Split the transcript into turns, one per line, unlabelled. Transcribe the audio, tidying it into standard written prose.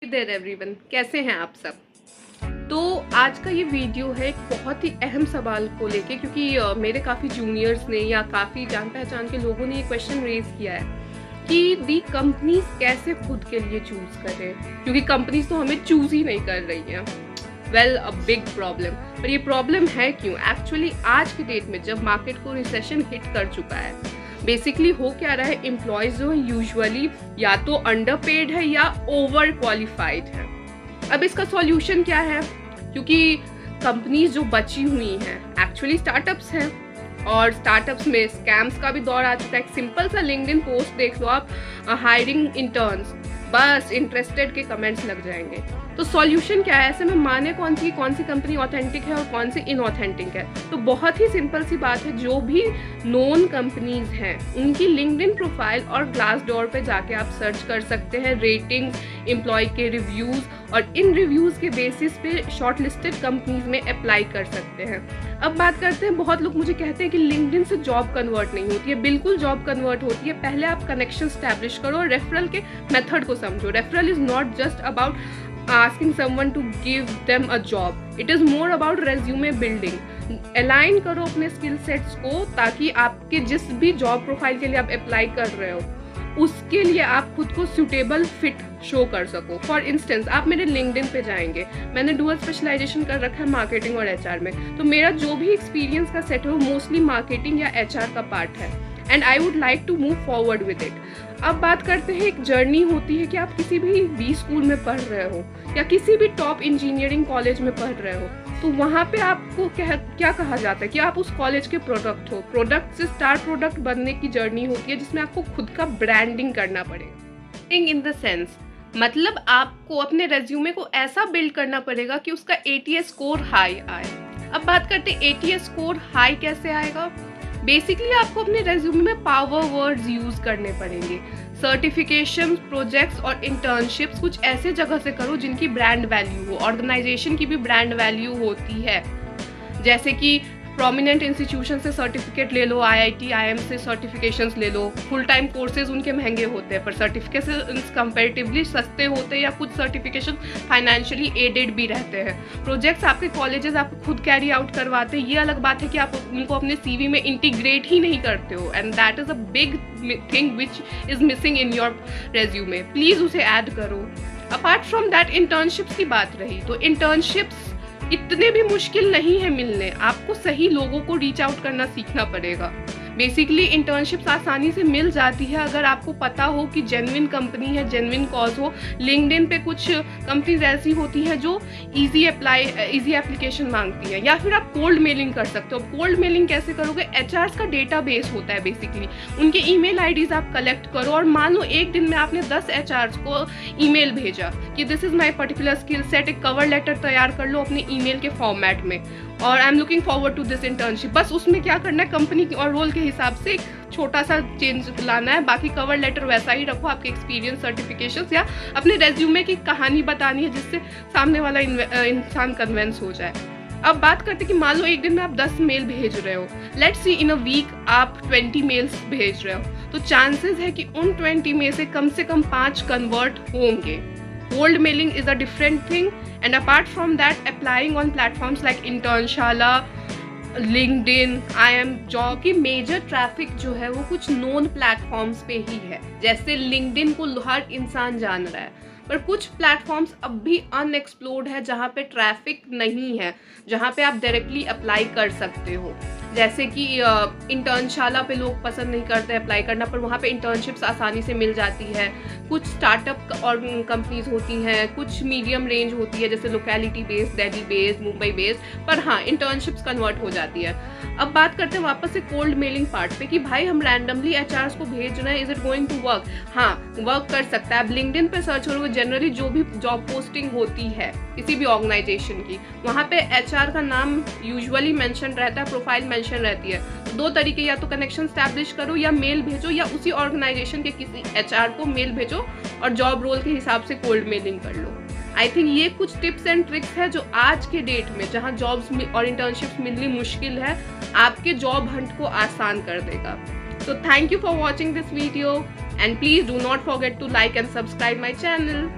There everyone, कैसे हैं आप सब। तो आज का ये वीडियो है एक बहुत ही अहम सवाल को लेके, क्योंकि मेरे काफ़ी जूनियर्स ने या काफ़ी जान पहचान के लोगों ने ये क्वेश्चन रेज किया है कि दी कंपनीज कैसे खुद के लिए चूज़ करें, क्योंकि कंपनीज तो हमें चूज़ ही नहीं कर रही हैं। Well, a big problem. पर ये प्रॉब्लम है क्यों? एक्चुअली आज की डेट में जब मार्केट को रिसेशन हिट कर चुका है, बेसिकली हो क्या रहा है, एम्प्लॉयज़ जो है यूजुअली या तो अंडर पेड है या ओवर क्वालिफाइड है। अब इसका सॉल्यूशन क्या है? क्योंकि कंपनीज जो बची हुई हैं एक्चुअली स्टार्टअप्स हैं, और स्टार्टअप्स में स्कैम्स का भी दौर आ चुका है। एक सिंपल सा लिंक्डइन पोस्ट देख लो आप, हायरिंग इंटर्न्स, बस इंटरेस्टेड के कमेंट्स लग जाएंगे। तो सॉल्यूशन क्या है? ऐसे में माने कौन सी कंपनी ऑथेंटिक है और कौन सी इनऑथेंटिक है? तो बहुत ही सिंपल सी बात है, जो भी नोन कंपनीज हैं उनकी लिंक्डइन प्रोफाइल और ग्लासडोर पे जाके आप सर्च कर सकते हैं रेटिंग्स, एम्प्लॉय के रिव्यूज़, और इन रिव्यूज़ के बेसिस पे शॉर्ट लिस्टेड कंपनीज में अप्लाई कर सकते हैं। अब बात करते हैं, बहुत लोग मुझे कहते हैं कि लिंक्डइन से जॉब कन्वर्ट नहीं होती है। बिल्कुल जॉब कन्वर्ट होती है। पहले आप कनेक्शन स्टैब्लिश करो और रेफरल के मेथड को समझो। Referral is not just about asking someone to give them a job, it is more about resume building. Align करो अपने स्किल सेट्स को, ताकि आपके जिस भी जॉब प्रोफाइल के लिए आप अप्लाई कर रहे हो उसके लिए आप खुद को सुटेबल फिट शो कर सको। फॉर इंस्टेंस, आप मेरे लिंक्डइन पे जाएंगे, मैंने डुअल स्पेशलाइजेशन कर रखा है मार्केटिंग और एचआर में, तो मेरा जो भी एक्सपीरियंस का सेट है वो मोस्टली मार्केटिंग या एचआर का पार्ट है, and I would like to move forward with it. अब बात करते हैं, एक जर्नी होती है कि आप किसी भी बी स्कूल में पढ़ रहे हो या किसी भी टॉप इंजीनियरिंग कॉलेज में पढ़ रहे हो, तो वहाँ पे आपको क्या कहा जाता है कि आप उस कॉलेज के प्रोडक्ट हो। प्रोडक्ट से स्टार प्रोडक्ट बनने की जर्नी होती है, जिसमें आपको खुद का ब्रांडिंग करना पड़ेगा। इन द सेंस, मतलब आपको अपने रेज्यूमे को ऐसा बिल्ड करना पड़ेगा कि उसका एटीएस स्कोर हाई आए। अब बात करते हैं एटीएस स्कोर हाई कैसे आएगा। बेसिकली आपको अपने रेज्यूमे में पावर वर्ड्स यूज करने पड़ेंगे। सर्टिफिकेशन, प्रोजेक्ट्स और इंटर्नशिप्स कुछ ऐसे जगह से करो जिनकी ब्रांड वैल्यू हो। ऑर्गेनाइजेशन की भी ब्रांड वैल्यू होती है, जैसे कि प्रोमिनेंट इंस्टीट्यूशन से सर्टिफिकेट ले लो, आईआईटी, आईएम से सर्टिफिकेशंस ले लो। फुल टाइम कोर्सेज उनके महंगे होते हैं, पर सर्टिफिकेशंस कंपैरेटिवली सस्ते होते हैं, या कुछ सर्टिफिकेशन फाइनेंशियली एडेड भी रहते हैं। प्रोजेक्ट्स आपके कॉलेजेस आपको खुद कैरी आउट करवाते हैं। ये अलग बात है कि आप उनको अपने सीवी में इंटीग्रेट ही नहीं करते हो, and that is a big thing which is missing in your resume. Please उसे ऐड करो। अपार्ट फ्रॉम दैट, इंटर्नशिप्स की बात रही, तो इंटर्नशिप्स इतने भी मुश्किल नहीं है मिलने। आपको सही लोगों को रीच आउट करना सीखना पड़ेगा। बेसिकली इंटर्नशिप्स आसानी से मिल जाती है अगर आपको पता हो कि जेन्युइन कंपनी है, जेन्युइन कॉज हो। लिंक्डइन पे कुछ कंपनीज ऐसी होती हैं जो इजी एप्लीकेशन मांगती है, या फिर आप कोल्ड मेलिंग कर सकते हो। कोल्ड मेलिंग कैसे करोगे? एचआर्स का डेटाबेस होता है बेसिकली, उनके ईमेल आईडीज आप कलेक्ट करो, और मान लो एक दिन में आपने 10 एचआर्स को ईमेल भेजा कि this is my particular skill set. एक कवर लेटर तैयार कर लो अपने ईमेल के फॉर्मेट में, और I am looking forward to this internship. बस उसमें क्या करना है, कंपनी और रोल के हिसाब से एक छोटा सा चेंज लाना है, बाकी कवर लेटर वैसा ही रखो। आपके एक्सपीरियंस, सर्टिफिकेशंस या अपने रेज्यूमे की कहानी बतानी है जिससे सामने वाला इंसान कन्विंस हो जाए। अब बात करते हैं कि मान लो एक दिन में आप 10 मेल भेज रहे हो, let's see in a week आप 20 मेल्स भेज रहे हो, तो चांसेस है कि उन 20 में से कम 5 कन्वर्ट होंगे। Cold mailing is a different thing, and apart from that, applying on platforms like Internshala, LinkedIn, IIMJob की मेजर ट्रैफिक जो है वो कुछ नोन प्लेटफॉर्म्स पे ही है। जैसे लिंक्डइन को हर इंसान जान रहा है, पर कुछ प्लेटफॉर्म्स अब भी अनएक्सप्लोर्ड है जहाँ पे ट्रैफिक नहीं है, जहाँ पे आप डायरेक्टली अप्लाई कर सकते हो। जैसे कि इंटर्नशाला पे लोग पसंद नहीं करते अप्लाई करना, पर वहाँ पे इंटर्नशिप्स आसानी से मिल जाती है। कुछ स्टार्टअप और कंपनीज होती हैं, कुछ मीडियम रेंज होती है, जैसे locality based, Delhi based, Mumbai based, पर हाँ इंटर्नशिप्स कन्वर्ट हो जाती है। अब बात करते हैं वापस से कोल्ड मेलिंग पार्ट पे कि भाई हम रैंडमली एचआर्स को भेज रहे हैं, is it going to work? हाँ, वर्क कर सकता है। आप लिंक्डइन पे सर्च करोगे, जनरली जो भी जॉब पोस्टिंग होती है किसी भी ऑर्गेनाइजेशन की, वहाँ पे एचआर का नाम यूजुअली मेंशन रहता है, प्रोफाइल मेंशन रहती है। दो तरीके, या तो कनेक्शन स्टैब्लिश करो या मेल भेजो, या उसी ऑर्गेनाइजेशन के किसी एचआर को मेल भेजो और जॉब रोल के हिसाब से कोल्ड मेलिंग कर लो। आई थिंक ये कुछ टिप्स एंड ट्रिक्स है जो आज के डेट में, जहाँ जॉब्स और इंटर्नशिप्स मिलनी मुश्किल है, आपके जॉब हंट को आसान कर देगा। So thank you for watching this video, and please do not forget to like and subscribe my channel.